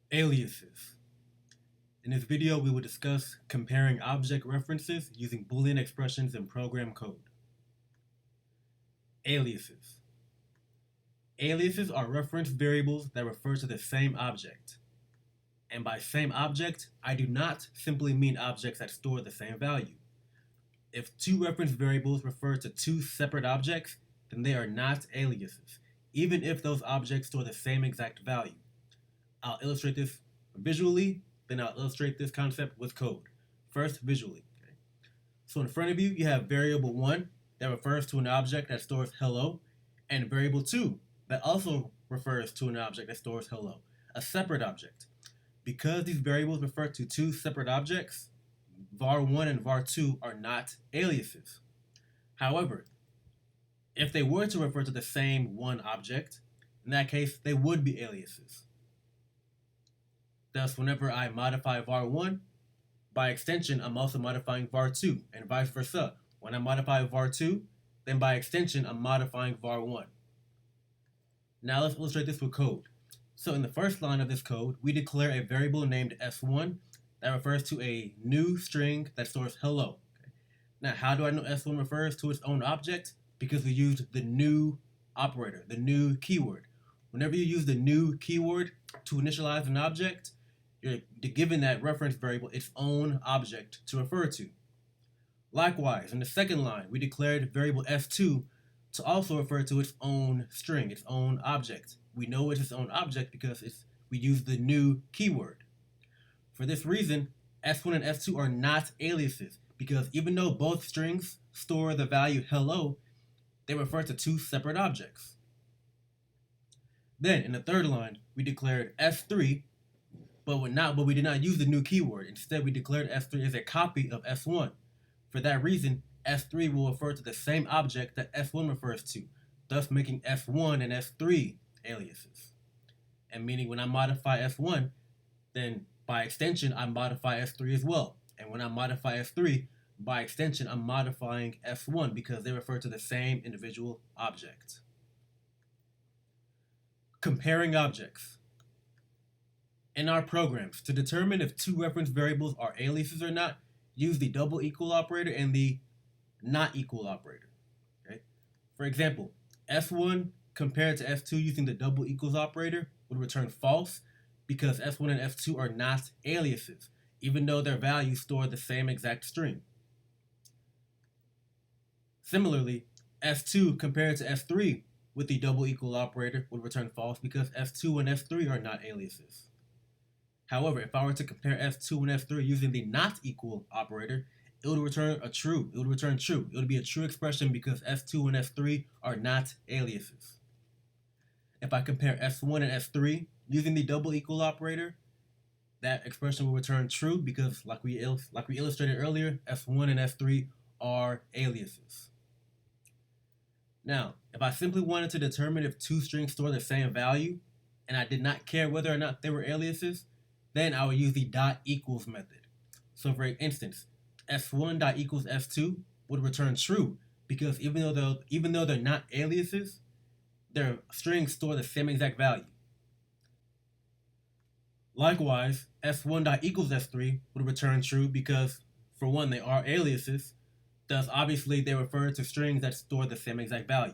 Aliases. In this video, we will discuss comparing object references using boolean expressions in program code. Aliases. Aliases are reference variables that refer to the same object. And by same object, I do not simply mean objects that store the same value. If two reference variables refer to two separate objects, then they are not aliases, even if those objects store the same exact value. I'll illustrate this visually, then I'll illustrate this concept with code. First, visually. Okay. So in front of you, you have variable 1 that refers to an object that stores hello, and variable 2 that also refers to an object that stores hello, a separate object. Because these variables refer to two separate objects, var1 and var2 are not aliases. However, if they were to refer to the same one object, in that case, they would be aliases. Thus, whenever I modify var1, by extension, I'm also modifying var2, and vice versa. When I modify var2, then by extension, I'm modifying var1. Now let's illustrate this with code. So in the first line of this code, we declare a variable named s1 that refers to a new string that stores hello. Okay. Now, how do I know s1 refers to its own object? Because we used the new operator, the new keyword. Whenever you use the new keyword to initialize an object, you're giving that reference variable its own object to refer to. Likewise, in the second line, we declared variable s2 to also refer to its own string, its own object. We know it's its own object because we use the new keyword. For this reason, s1 and s2 are not aliases because even though both strings store the value hello, they refer to two separate objects. Then, in the third line, we declared s3, but we did not use the new keyword. Instead, we declared s3 as a copy of s1. For that reason, s3 will refer to the same object that s1 refers to, thus making s1 and s3 aliases. And meaning when I modify s1, then by extension, I modify s3 as well. And when I modify s3, by extension, I'm modifying s1 because they refer to the same individual object. Comparing objects. In our programs, to determine if two reference variables are aliases or not, use the double equal operator and the not equal operator. Okay? For example, s1 compared to s2 using the double equals operator would return false because s1 and s2 are not aliases, even though their values store the same exact string. Similarly, s2 compared to s3 with the double equal operator would return false because s2 and s3 are not aliases. However, if I were to compare s2 and s3 using the not equal operator, it would return true. It would be a true expression because s2 and s3 are not aliases. If I compare s1 and s3 using the double equal operator, that expression will return true because, like we illustrated earlier, s1 and s3 are aliases. Now, if I simply wanted to determine if two strings store the same value, and I did not care whether or not they were aliases, then I would use the dot equals method. So for instance, s1 dot equals s2 would return true because even though they're not aliases, their strings store the same exact value. Likewise, s1 dot equals s3 would return true because, for one, they are aliases, thus obviously they refer to strings that store the same exact value.